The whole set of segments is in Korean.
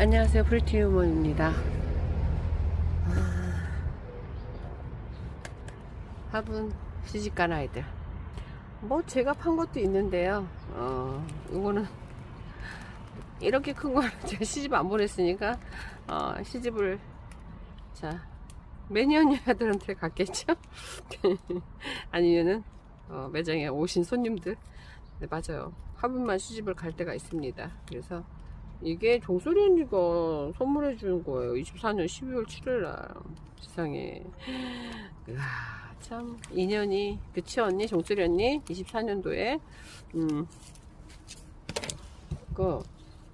안녕하세요, 프리티유머입니다. 화분 시집간 아이들, 뭐 제가 판 것도 있는데요. 이거는 이렇게 큰 거는 제가 시집 안 보냈으니까 시집을 자 매니언녀들한테 갔겠죠. 아니면은 매장에 오신 손님들. 네, 맞아요, 화분만 시집을 갈 때가 있습니다. 그래서 이게 종소리 언니가 선물해 준 거예요. 24년 12월 7일 날. 세상에. 으아, 참 인연이, 그치 언니? 종소리 언니 24년도에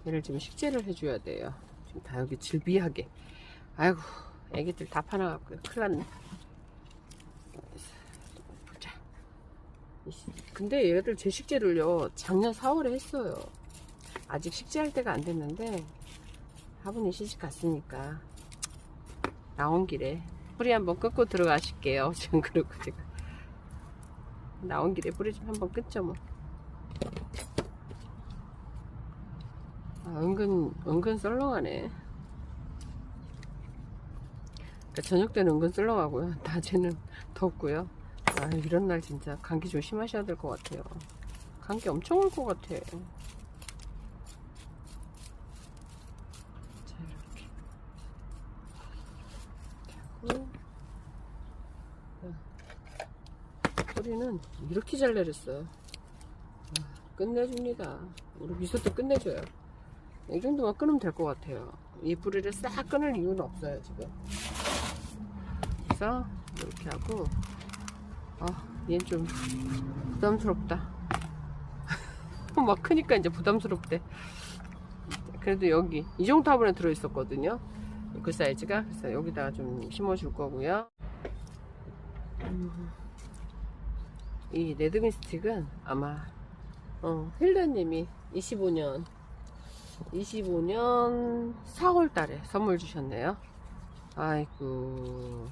얘를 지금 식재를 해줘야 돼요. 지금 다 여기 질비하게. 아이고, 애기들 다 파나갖고요. 큰일 났네. 보자. 근데 얘들 제 식재를요 작년 4월에 했어요. 아직 식재할 때가 안 됐는데 화분이 시집 갔으니까 나온 길에 뿌리 한번 끊고 들어가실게요. 지금 그러고 제가 나온 길에 뿌리 좀 한번 끊죠 뭐. 은근 썰렁하네. 그러니까 저녁 때는 은근 썰렁하고요, 낮에는 덥고요. 이런 날 진짜 감기 조심하셔야 될 것 같아요. 감기 엄청 올 것 같아. 뿌리는 이렇게 잘 내렸어요. 끝내줍니다. 우리 미소도 끝내줘요. 이 정도만 끊으면 될 것 같아요. 이 뿌리를 싹 끊을 이유는 없어요 지금. 그래서 이렇게 하고, 얘는 좀 부담스럽다. 막 크니까 이제 부담스럽대. 그래도 여기 이 정도 화분에 들어있었거든요, 그 사이즈가. 그래서 여기다가 좀 심어줄 거고요. 이 레드빈 스틱은 아마 힐러님이 25년 4월 달에 선물 주셨네요. 아이고,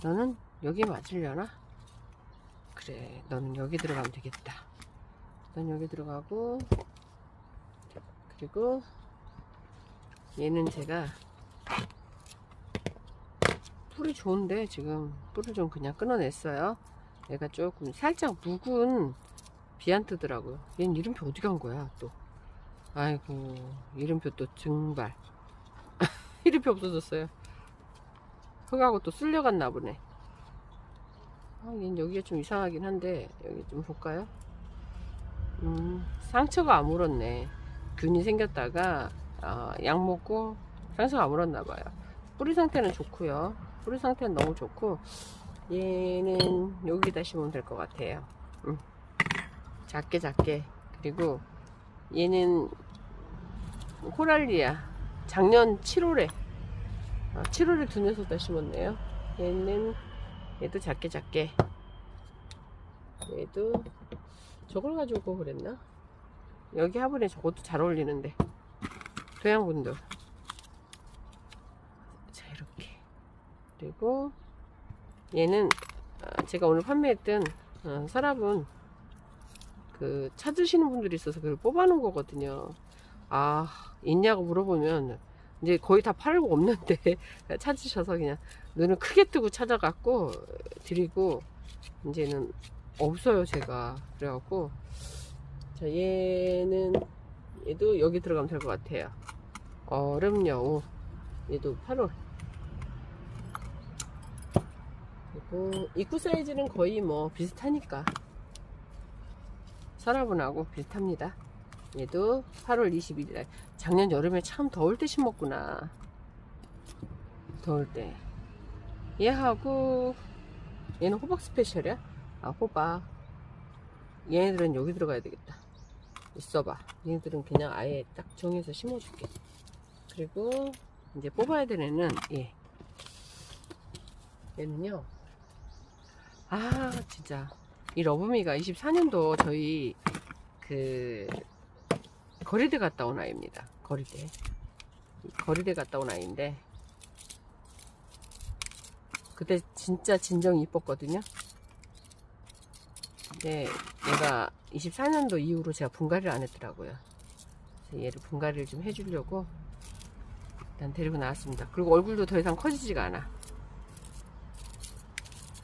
너는 여기 맞으려나? 그래, 너는 여기 들어가면 되겠다. 넌 여기 들어가고, 그리고 얘는 제가 뿌리 좋은데 지금 뿌리 좀 그냥 끊어냈어요. 얘가 조금 살짝 묵은 비안트더라고요. 얘는 이름표 어디 간 거야 또. 아이고, 이름표 또 증발. 이름표 없어졌어요. 흙하고 또 쓸려갔나 보네. 얘는 여기가 좀 이상하긴 한데 여기 좀 볼까요? 상처가 안 물었네. 균이 생겼다가 약 먹고 상처가 안 물었나 봐요. 뿌리 상태는 좋고요. 뿌리 상태는 너무 좋고, 얘는 여기다 심으면 될 것 같아요. 작게. 그리고 얘는 코랄리아 작년 7월에 7월에 두 녀석다 심었네요. 얘도 작게. 얘도 저걸 가지고 그랬나? 여기 화분에 저것도 잘 어울리는데, 도양분들. 자, 이렇게. 그리고 얘는 제가 오늘 판매했던 서랍은 그 찾으시는 분들이 있어서 그걸 뽑아놓은 거거든요. 있냐고 물어보면 이제 거의 다 팔고 없는데 찾으셔서 그냥 눈을 크게 뜨고 찾아갖고 드리고, 이제는 없어요 제가. 그래갖고, 자, 얘도 여기 들어가면 될 것 같아요. 얼음여우, 얘도 8월. 그리고 입구 사이즈는 거의 뭐 비슷하니까 서랍은하고 비슷합니다. 얘도 8월 21일. 작년 여름에 참 더울 때 심었구나. 더울 때. 얘하고 얘는 호박 스페셜이야? 호박. 얘네들은 여기 들어가야 되겠다. 있어봐. 얘네들은 그냥 아예 딱 정해서 심어줄게. 그리고 이제 뽑아야 되는 애는 얘는요. 진짜 이 러브미가 24년도 저희 그 거리대 갔다 온 아이입니다. 거리대 갔다 온 아이인데, 그때 진짜 진정이 이뻤거든요. 근데 얘가 24년도 이후로 제가 분갈이를 안 했더라고요. 얘를 분갈이를 좀 해주려고 일단 데리고 나왔습니다. 그리고 얼굴도 더 이상 커지지가 않아.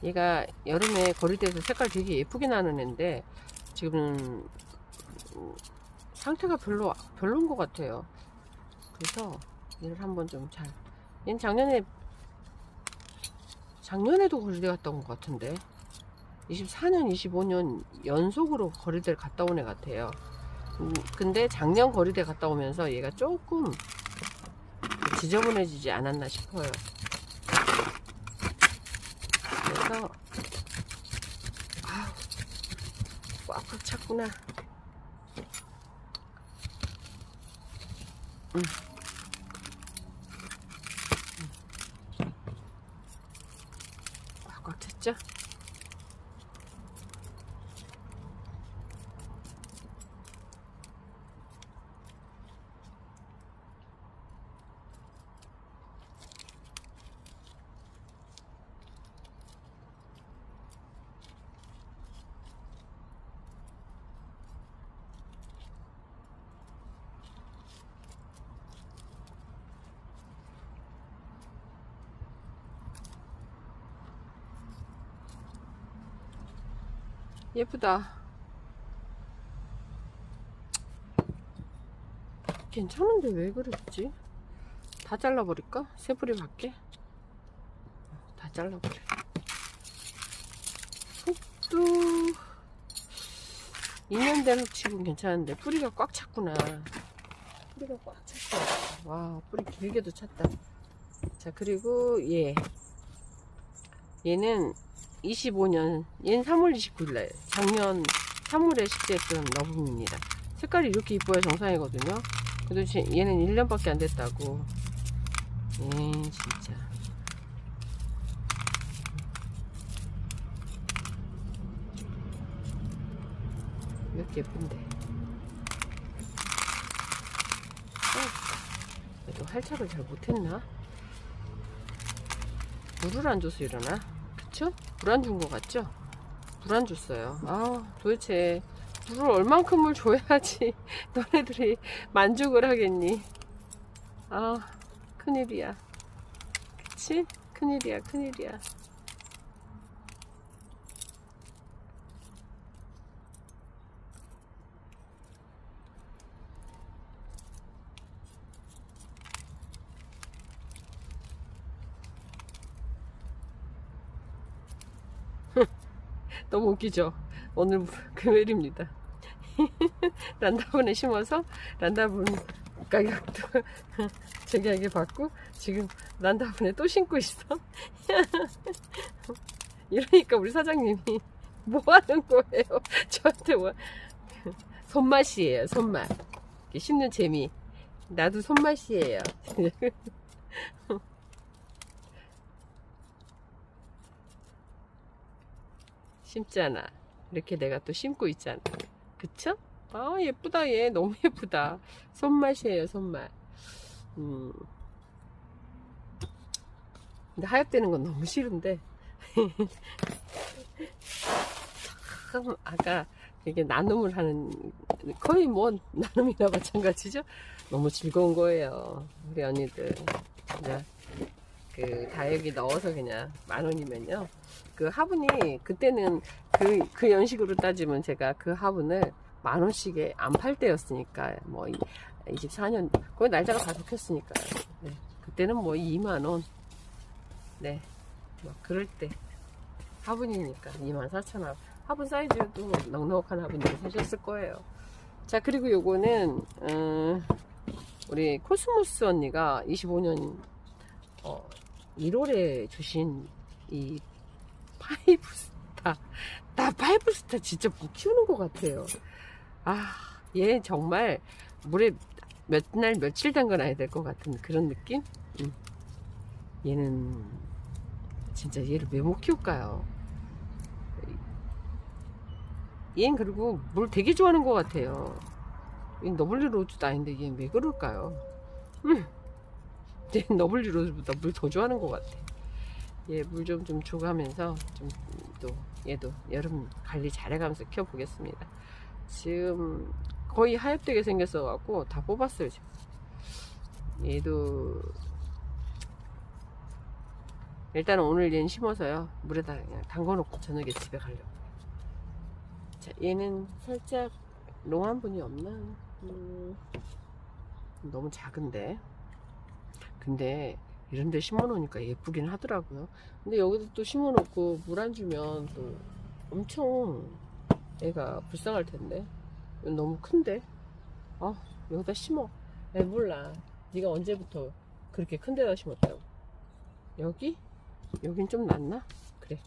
얘가 여름에 거리대에서 색깔 되게 예쁘게 나는 애인데 지금 상태가 별로인 것 같아요. 그래서 얘를 한번 좀 얘는 작년에도 거리대 갔다 온 것 같은데 24년 25년 연속으로 거리대를 갔다 온 애 같아요. 근데 작년 거리대 갔다 오면서 얘가 조금 지저분해지지 않았나 싶어요. 그래서 꽉꽉 찼구나. 꽉꽉 찼죠? 예쁘다. 괜찮은데 왜 그랬지? 다 잘라버릴까? 새 뿌리 밖에? 다 잘라버려. 흙도 2년 된 흙치고는 괜찮은데 뿌리가 꽉 찼구나. 뿌리가 꽉 찼어. 와, 뿌리 길게도 찼다. 자, 그리고 얘는 25년, 얘는 3월 29일날 작년 3월에 식재했던 너붐입니다. 색깔이 이렇게 이뻐야 정상이거든요. 그래도 얘는 1년밖에 안 됐다고. 진짜 이렇게 예쁜데. 얘도 활착을 잘 못했나? 물을 안 줘서 이러나? 그쵸? 물 안 준 것 같죠? 물 안 줬어요. 도대체 물을 얼만큼을 줘야지 너네들이 만족을 하겠니? 큰일이야. 그치? 큰일이야, 큰일이야. 너무 웃기죠? 오늘 금요일입니다. 란다분에 심어서 란다분 가격도 저기하게 받고 지금 란다분에 또 심고 있어. 이러니까 우리 사장님이 뭐 하는 거예요? 저한테 손맛이에요, 손맛. 심는 재미. 나도 손맛이에요. 심잖아. 이렇게 내가 또 심고 있잖아. 그쵸? 예쁘다. 얘 너무 예쁘다. 손맛이에요, 손맛. 근데 하얗대는 건 너무 싫은데 참 아까 이게 나눔을 하는, 거의 뭐 나눔이나 마찬가지죠. 너무 즐거운 거예요, 우리 언니들. 그냥 그 다육이 넣어서 그냥 10,000원이면요, 그 화분이 그때는 그 연식으로 따지면 제가 그 화분을 10,000원씩에 안 팔 때였으니까, 뭐 24년 거의 날짜가 다 적혔으니까요. 네, 그때는 뭐 20,000원. 네, 뭐 그럴 때 화분이니까 24,000원. 화분 사이즈도 넉넉한 화분으로 사셨을 거예요. 자, 그리고 요거는 우리 코스모스 언니가 25년 1월에 주신 이 파이브스타. 나 파이브스타 진짜 못 키우는 것 같아요. 얘 정말 물에 몇 날 며칠 담가놔야 될 것 같은 그런 느낌? 얘는 진짜 얘를 왜 못 키울까요? 얘는 그리고 물 되게 좋아하는 것 같아요. 얘는 너블리 로즈도 아닌데 얘는 왜 그럴까요? 얘는 너블리 로즈보다 물 더 좋아하는 것 같아. 얘 물 좀 줘가면서 또 얘도 여름 관리 잘해가면서 키워보겠습니다. 지금 거의 하얗되게 생겼어 갖고 다 뽑았어요 지금. 얘도 일단은 오늘 얘는 심어서요 물에다 그냥 담궈놓고 저녁에 집에 가려고. 자, 얘는 살짝 롱한 분이 없나? 너무 작은데. 근데 이런 데 심어 놓으니까 예쁘긴 하더라고요. 근데 여기도 또 심어 놓고 물 안 주면 또 엄청 애가 불쌍할 텐데. 너무 큰데. 아, 여기다 심어. 에, 몰라. 네가 언제부터 그렇게 큰 데다 심었다고. 여기? 여긴 좀 낫나? 그래.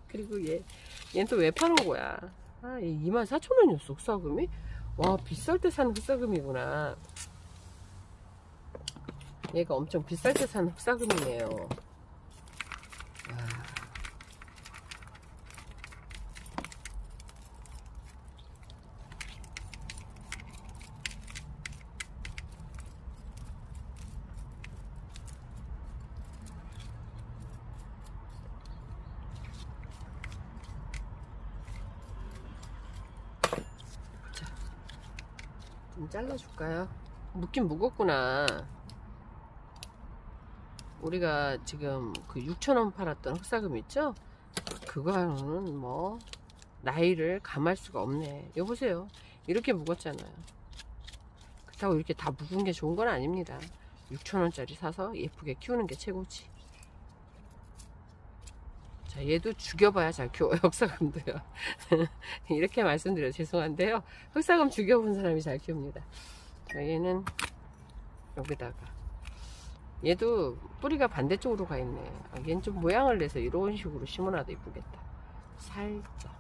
그리고 얘는 또 왜 파는 거야? 아, 얘 24,000원이었어, 흑사금이? 와, 비쌀 때 산 흑사금이구나. 얘가 엄청 비쌀 때 산 흑사금이네요. 아. 자, 좀 잘라줄까요? 묵긴 무겁구나. 우리가 지금 그 6,000원 팔았던 흑사금 있죠? 그거는 뭐 나이를 감할 수가 없네. 여보세요, 이렇게 묵었잖아요. 그렇다고 이렇게 다 묵은 게 좋은 건 아닙니다. 6,000원짜리 사서 예쁘게 키우는 게 최고지. 자, 얘도 죽여봐야 잘 키워요. 흑사금도요. 이렇게 말씀드려서 죄송한데요, 흑사금 죽여본 사람이 잘 키웁니다. 자, 얘는 여기다가, 얘도 뿌리가 반대쪽으로 가 있네. 아, 얘는 좀 모양을 내서 이런 식으로 심어놔도 이쁘겠다. 살짝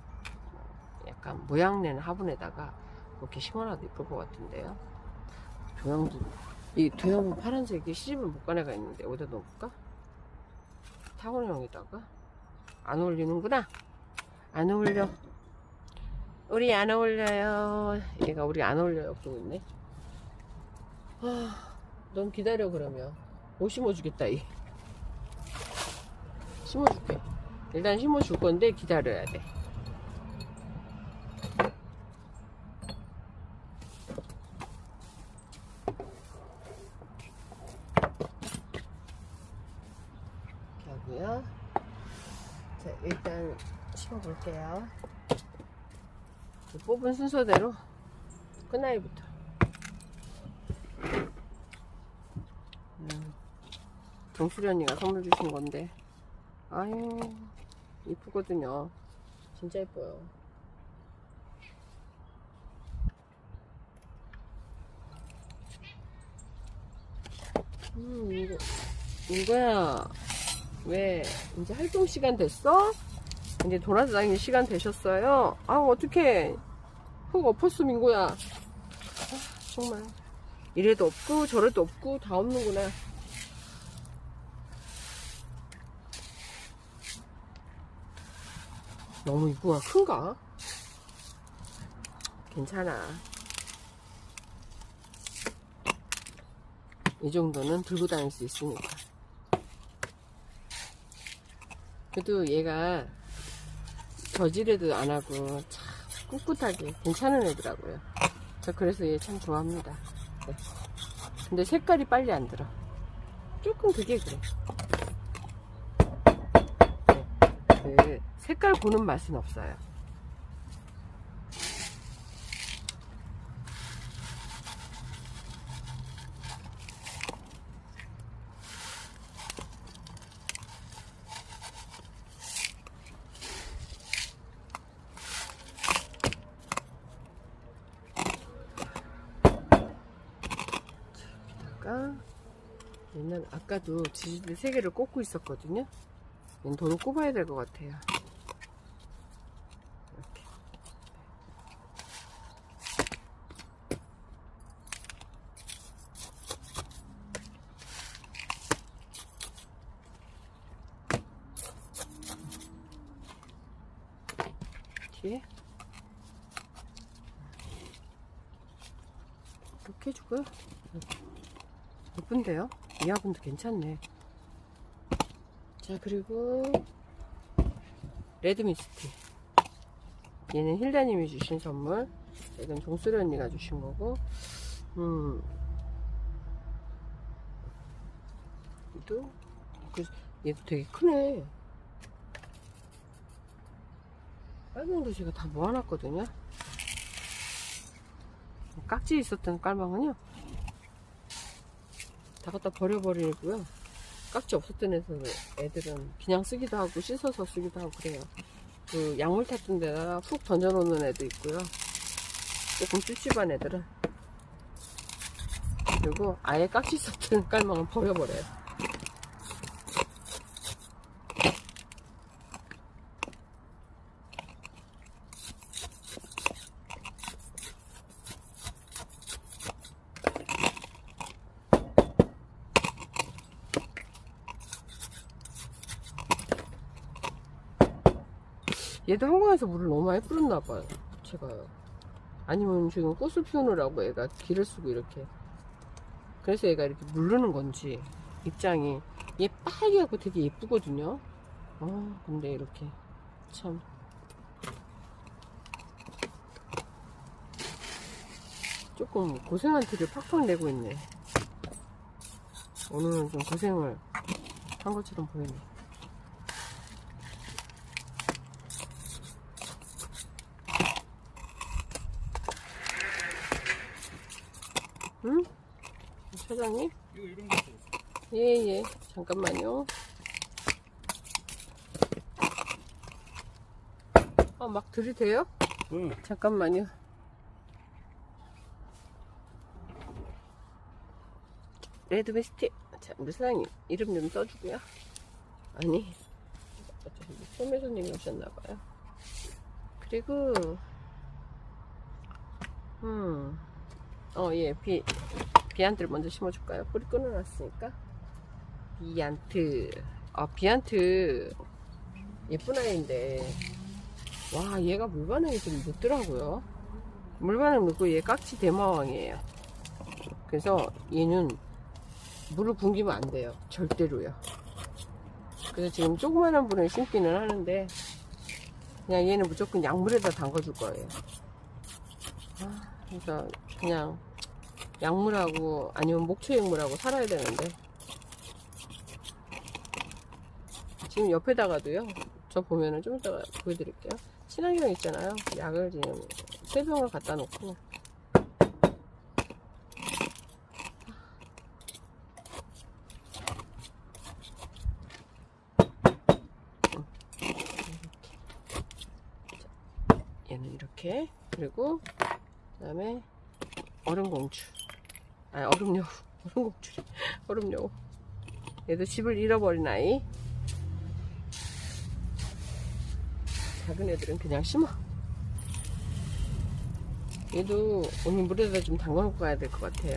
약간 모양 내는 화분에다가 이렇게 심어놔도 이쁠 것 같은데요. 도형도, 이 도형은 파란색이 시집을 못 간 애가 있는데 어디다 넣어볼까? 타원형에다가. 안 어울리는구나. 안 어울려. 우리 안 어울려요. 얘가 우리 안 어울려요 그러고 있네. 아, 넌 기다려. 그러면 못 심어주겠다. 이 심어줄게. 일단 심어줄 건데 기다려야 돼. 이렇게 하고요. 자, 일단 심어볼게요. 뽑은 순서대로 끝나이부터. 정수련이가 선물 주신 건데, 아유, 이쁘거든요. 진짜 이뻐요. 이거야. 왜 이제 활동 시간 됐어? 이제 돌아다니는 시간 되셨어요? 아, 어떡해. 흙 엎었음 인거야. 아, 정말 이래도 없고 저래도 없고 다 없는구나. 너무 입구가 큰가? 괜찮아. 이 정도는 들고 다닐 수 있으니까. 그래도 얘가 저지레도 안 하고 참 꿋꿋하게 괜찮은 애더라고요. 저 그래서 얘 참 좋아합니다. 네. 근데 색깔이 빨리 안 들어. 조금 그게 그래. 네. 그 색깔 보는 맛은 없어요. 얘는 아까도 지지대 3개를 꽂고 있었거든요. 얘는 돈을 꼽아야 될 것 같아요. 이렇게. 뒤에 이렇게 해주고요. 예쁜데요? 이 화분도 괜찮네. 자, 그리고 레드미스티. 얘는 힐다님이 주신 선물. 이건 종소리 언니가 주신 거고, 얘도 되게 크네. 빨간 거 제가 다 모아놨거든요. 깍지 있었던 깔망은요, 다 갖다 버려버리고요. 깍지 없었던 애들은 그냥 쓰기도 하고 씻어서 쓰기도 하고 그래요. 그 약물 탔던 데다가 푹 던져놓는 애도 있고요. 조금 찝찝한 애들은, 그리고 아예 깍지 있었던 깔망은 버려버려요. 얘도 한강에서 물을 너무 많이 뿌렸나봐요, 제가요. 아니면 지금 꽃을 피우느라고 애가 기를 쓰고 이렇게, 그래서 얘가 이렇게 물르는 건지 입장이, 얘 빨개갖고 되게 예쁘거든요. 근데 이렇게 참 조금 고생한 티를 팍팍 내고 있네. 오늘은 좀 고생을 한 것처럼 보이네. 응? 사장님? 이거 이런 거 있어. 예. 잠깐만요. 막 들이대요? 응. 잠깐만요. 레드베스티. 자, 우리 사장님 이름 좀 써주고요. 아니, 소매 손님이 오셨나봐요. 그리고 예, 비안트를 먼저 심어줄까요? 뿌리 끊어놨으니까. 비안트. 비안트 예쁜 아이인데, 와, 얘가 물 반응이 좀 늦더라고요. 물 반응 늦고 얘 깍지 대마왕이에요. 그래서 얘는 물을 굶기면 안 돼요, 절대로요. 그래서 지금 조그만한 분을 심기는 하는데, 그냥 얘는 무조건 약물에다 담가줄 거예요. 그래서 그냥 약물하고 아니면 목초액물하고 살아야 되는데, 지금 옆에다가도요, 저 보면은 좀 이따가 보여드릴게요. 친환경 있잖아요. 약을 지금 3병을 갖다 놓고, 얘는 이렇게, 그리고 그 다음에 얼음공주, 얼음여우, 얼음공주, 얼음여우. 얘도 집을 잃어버린 아이. 작은 애들은 그냥 심어. 얘도 오늘 물에다 좀 담가놓고 가야 될 것 같아요.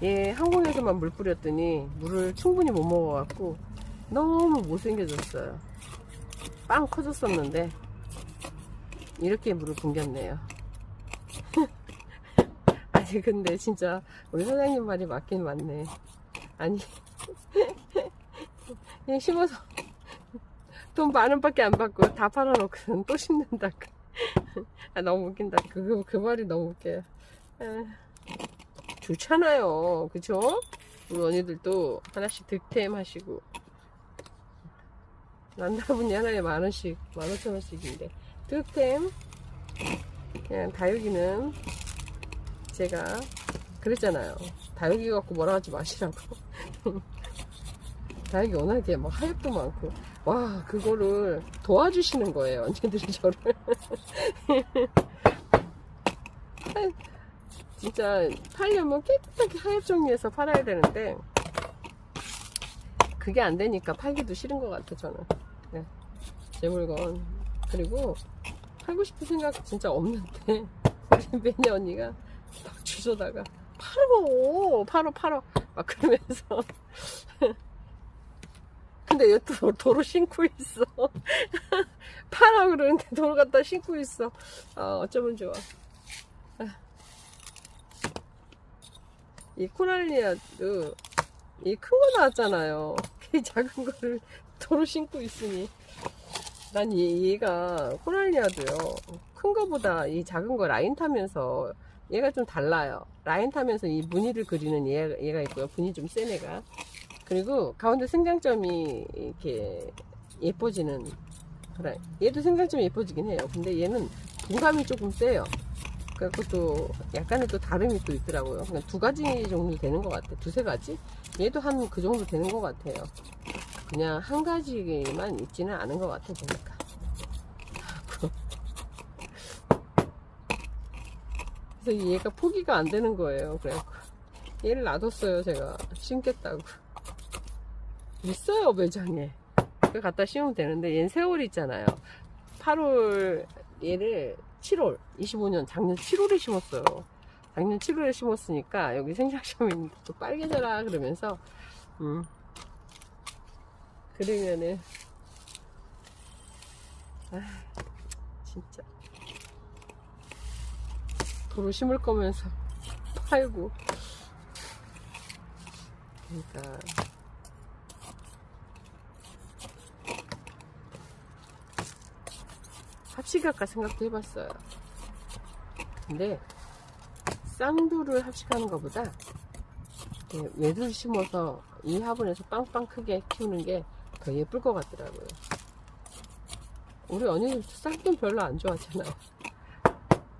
얘 항공에서만 물 뿌렸더니 물을 충분히 못 먹어갖고 너무 못생겨졌어요. 빵 커졌었는데 이렇게 물을 굶겼네요. 아니 근데 진짜 우리 사장님 말이 맞긴 맞네. 아니 그냥 심어서 돈 10,000원밖에 안 받고 다 팔아놓고는 또 심는다. 너무 웃긴다. 그 말이 너무 웃겨요. 좋잖아요, 그쵸? 우리 언니들도 하나씩 득템 하시고. 난다분이 하나에 10,000원씩, 15,000원씩인데 득템. 그냥 다육이는 제가 그랬잖아요. 다육이 갖고 뭐라 하지 마시라고. 다육이 워낙에 막 하엽도 많고, 와, 그거를 도와주시는 거예요, 언니들이 저를. 진짜 팔려면 깨끗하게 하엽 정리해서 팔아야 되는데 그게 안 되니까 팔기도 싫은 것 같아, 저는. 네, 제 물건. 그리고 팔고 싶은 생각 진짜 없는데 우리 매니 언니가 막 주워다가 팔어 막 그러면서 근데 얘 또 도로 신고 있어. 팔아 그러는데 도로 갖다 신고 있어. 어쩌면 좋아. 이 코랄리아도 이 큰 거 나왔잖아요. 이 작은 거를 도로 신고 있으니 난 얘가 코랄리아도요, 큰 거보다 이 작은 거 라인 타면서 얘가 좀 달라요. 라인 타면서 이 무늬를 그리는 얘가 있고요. 분이 좀 센 애가. 그리고 가운데 승장점이 이렇게 예뻐지는 그래. 얘도 승장점이 예뻐지긴 해요. 근데 얘는 분감이 조금 세요. 그래갖고 또 약간의 또 다름이 또 있더라고요. 그냥 두 가지 정도 되는 것 같아. 두세 가지? 얘도 한 그 정도 되는 것 같아요. 그냥 한 가지만 있지는 않은 것 같아 보니까. 그래서 얘가 포기가 안 되는 거예요. 그래갖고 얘를 놔뒀어요. 제가 심겠다고. 있어요 매장에. 그 갖다 심으면 되는데 얘는 세월이 있잖아요. 8월 얘를 7월 25년 작년 7월에 심었어요. 작년 7월에 심었으니까 여기 생장점이 또 빨개져라 그러면서 그러면은 진짜 도로 심을 거면서 팔고 그러니까 합식할까 생각도 해봤어요. 근데 쌍두를 합식하는 것보다 외두를 심어서 이 화분에서 빵빵 크게 키우는 게 더 예쁠 것 같더라고요. 우리 언니들도 쌍두는 별로 안 좋아하잖아요.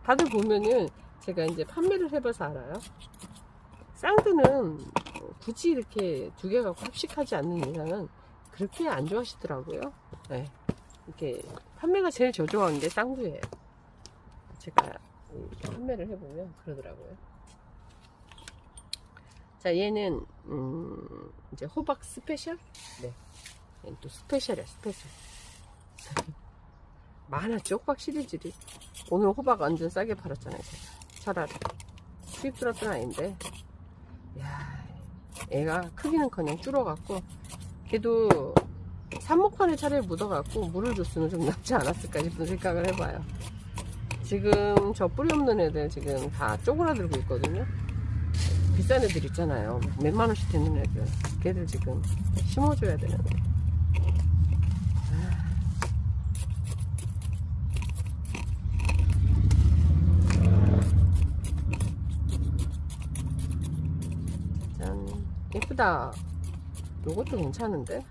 다들 보면은 제가 이제 판매를 해봐서 알아요. 쌍두는 굳이 이렇게 두 개 갖고 합식하지 않는 이상은 그렇게 안 좋아하시더라고요. 네. 이렇게 판매가 제일 저조한 게 쌍두예요. 제가 판매를 해보면 그러더라고요. 자, 얘는 이제 호박 스페셜? 네. 얘는 또 스페셜이야, 스페셜. 많았죠, 호박 시리즈리. 오늘 호박 완전 싸게 팔았잖아요, 제가. 차라리. 수입 들었던 아닌데. 야, 애가 크기는커녕 줄어갖고, 걔도 삽목판에 차라리 묻어갖고 물을 줬으면 좀 낫지 않았을까 싶은 생각을 해봐요. 지금 저 뿌리 없는 애들 지금 다 쪼그라들고 있거든요. 비싼 애들 있잖아요. 몇만 원씩 되는 애들. 걔들 지금 심어줘야 되는데. 짠. 예쁘다. 요것도 괜찮은데?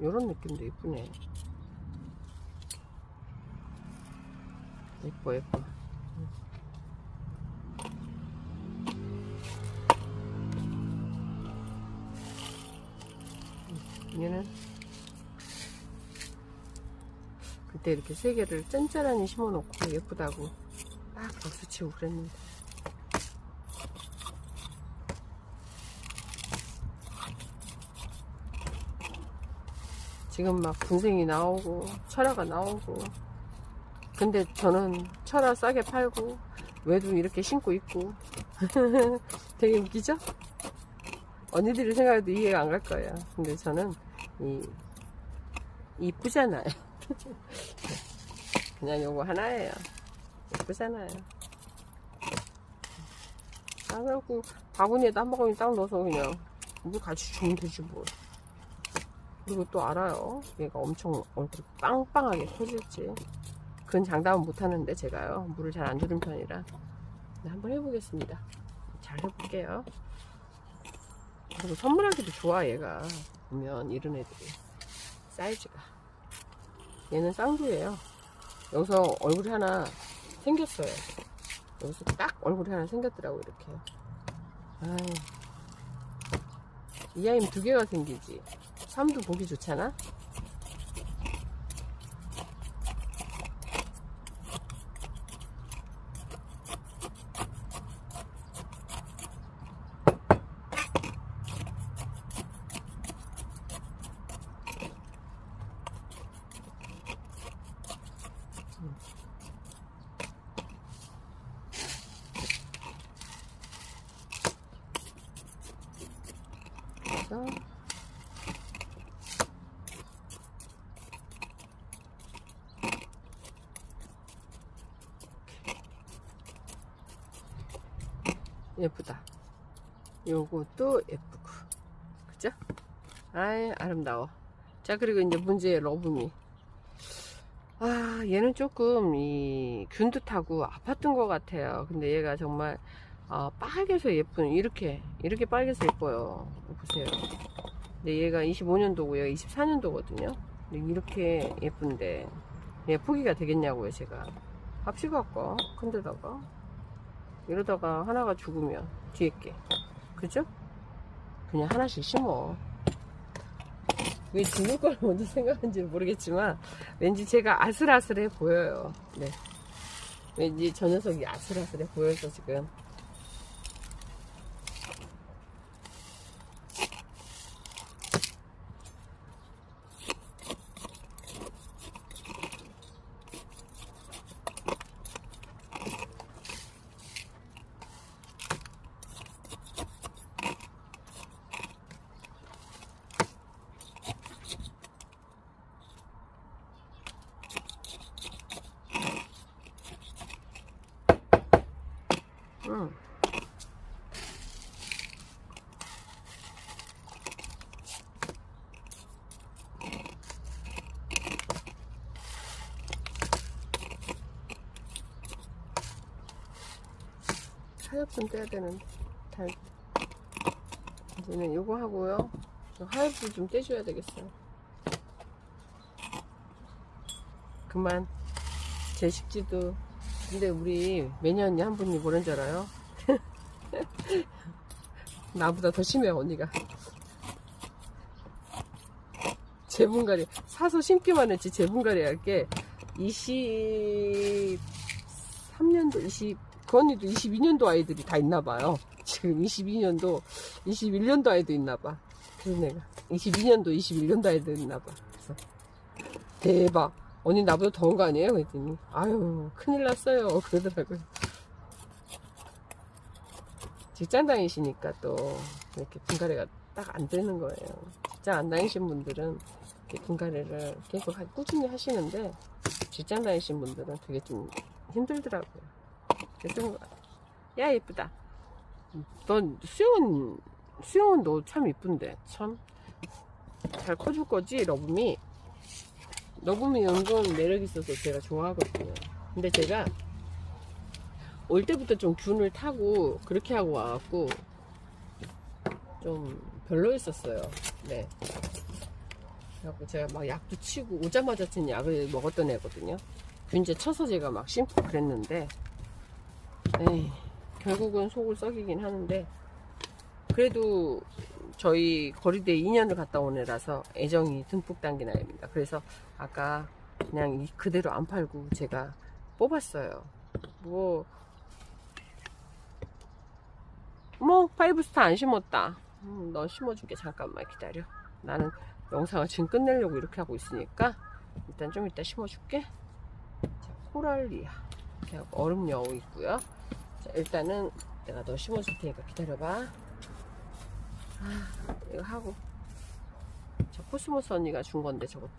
요런 느낌도 예쁘네. 예뻐, 예뻐. 얘는 그때 이렇게 세 개를 짠짜란히 심어놓고 예쁘다고 딱 박수치고 그랬는데. 지금 막 분생이 나오고 철화가 나오고, 근데 저는 철화 싸게 팔고 외도 이렇게 심고 있고 되게 웃기죠? 언니들이 생각해도 이해가 안 갈 거예요. 근데 저는 이쁘잖아요. 그냥 요거 하나예요. 예쁘잖아요. 그래갖고 바구니에다 한 바구니 딱 넣어서 그냥 물 같이 주면 되지 뭐. 그리고 또 알아요. 얘가 엄청 얼굴이 빵빵하게 커질지. 그건 장담은 못하는데 제가요. 물을 잘 안 주는 편이라. 네, 한번 해보겠습니다. 잘 해볼게요. 그리고 선물하기도 좋아 얘가. 보면 이런 애들이. 사이즈가. 얘는 쌍두예요. 여기서 얼굴이 하나 생겼어요. 여기서 딱 얼굴이 하나 생겼더라고 이렇게. 아유. 이 아이는 두 개가 생기지. 삼도 보기 좋잖아. 그래서 예쁘다. 요것도 예쁘고, 그죠? 아이 아름다워. 자, 그리고 이제 문제의 러브미. 얘는 조금 이 균듯하고 아팠던 것 같아요. 근데 얘가 정말 빨개서 예쁜, 이렇게 빨개서 예뻐요. 보세요. 근데 얘가 25년도고 얘가 24년도거든요. 근데 이렇게 예쁜데 얘 포기가 되겠냐고요. 제가 합식할까? 근데다가 이러다가 하나가 죽으면 뒤에 게, 그죠? 그냥 하나씩 심어. 왜 죽을 걸 먼저 생각하는지 모르겠지만 왠지 제가 아슬아슬해 보여요. 네, 왠지 저 녀석이 아슬아슬해 보여서 지금. 응. 하엽 좀 떼야 되는데. 이제는 요거 하고요. 하엽도 좀 떼줘야 되겠어요. 그만. 제 식지도. 근데 우리 매년 한 분이 뭐라는 줄 알아요? 나보다 더 심해요, 언니가. 제분갈이 사서 심기만 했지 제분갈이 할게 23년도 그 언니도 22년도 아이들이 다 있나봐요. 지금 22년도 21년도 아이도 있나봐. 그래서 내가 22년도 21년도 아이도 있나봐. 그래서 대박, 언니 나보다 더운 거 아니에요? 그랬더니 아유 큰일 났어요 그러더라고요. 직장 다니시니까 또 이렇게 분갈이가 딱 안 되는 거예요. 직장 안 다니신 분들은 이렇게 분갈이를 계속 꾸준히 하시는데 직장 다니신 분들은 되게 좀 힘들더라고요. 그래서 야 예쁘다. 넌 수영은 너 참 이쁜데 참 잘 커줄 거지. 러브미 은근 매력 있어서 제가 좋아하거든요. 근데 제가 올 때부터 좀 균을 타고 그렇게 하고 와갖고 좀 별로였었어요. 네. 그래갖고 제가 막 약도 치고 오자마자 친 약을 먹었던 애거든요. 균제 쳐서 제가 막 심고 그랬는데, 에이, 결국은 속을 썩이긴 하는데, 그래도 저희 거리대 2년을 갔다 온 애라서 애정이 듬뿍 담긴 아이입니다. 그래서 아까 그냥 그대로 안 팔고 제가 뽑았어요. 뭐 5스타 안 심었다. 너 심어줄게. 잠깐만 기다려. 나는 영상을 지금 끝내려고 이렇게 하고 있으니까 일단 좀 이따 심어줄게. 자, 코랄리아 이렇게 하고 얼음 여우 있고요. 자, 일단은 내가 너 심어줄 테니까 기다려봐. 이거 하고 저 코스모스 언니가 준 건데 저것도.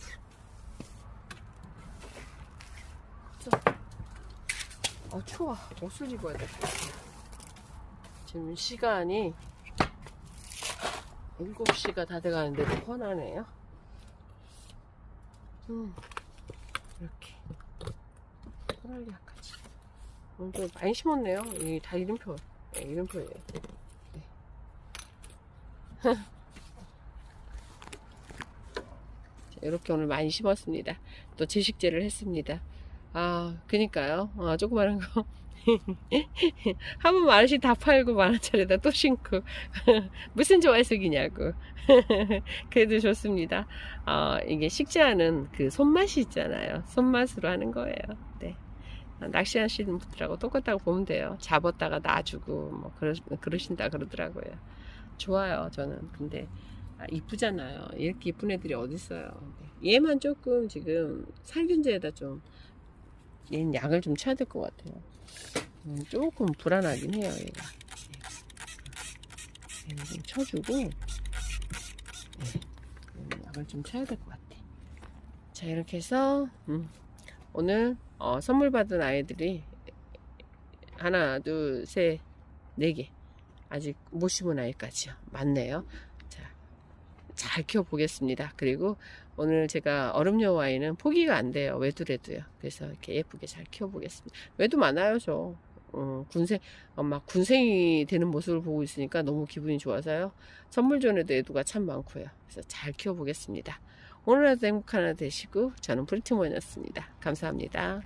추워. 옷을 입어야 될 것 같아. 지금 시간이 7시가 다 돼가는데도 훤하네요. 이렇게 코랄리아까지 오늘 좀 많이 심었네요. 이 다 이름표. 네, 이름표예요. 네. 이렇게 오늘 많이 심었습니다. 또 제식제를 했습니다. 그니까요. 조그마한 거 한 번 만원씩 다 팔고 만원짜리다 또 심고 무슨 좋아해서기냐고. 그래도 좋습니다. 이게 식지 않은 그 손맛이 있잖아요. 손맛으로 하는 거예요. 네. 낚시하시는 분들하고 똑같다고 보면 돼요. 잡았다가 놔주고 뭐 그러신다 그러더라고요. 좋아요 저는. 근데 이쁘잖아요. 이렇게 이쁜 애들이 어딨어요. 얘만 조금 지금 살균제에다 좀 얘는 약을 좀 쳐야 될 것 같아요. 조금 불안하긴 해요 얘가. 얘는 좀 쳐주고 약을 좀 쳐야 될 것 같아. 자 이렇게 해서 오늘 선물 받은 아이들이 하나 둘 셋 4개 아직 못 심은 아이까지요. 맞네요. 자 잘 키워보겠습니다. 그리고 오늘 제가 얼음료 와인은 포기가 안 돼요. 외두래도요. 그래서 이렇게 예쁘게 잘 키워보겠습니다. 외두 많아요, 저. 막 군생이 되는 모습을 보고 있으니까 너무 기분이 좋아서요. 선물존에도 애두가 참 많고요. 그래서 잘 키워보겠습니다. 오늘 하루 행복한 하루 되시고, 저는 프리티모였습니다. 감사합니다.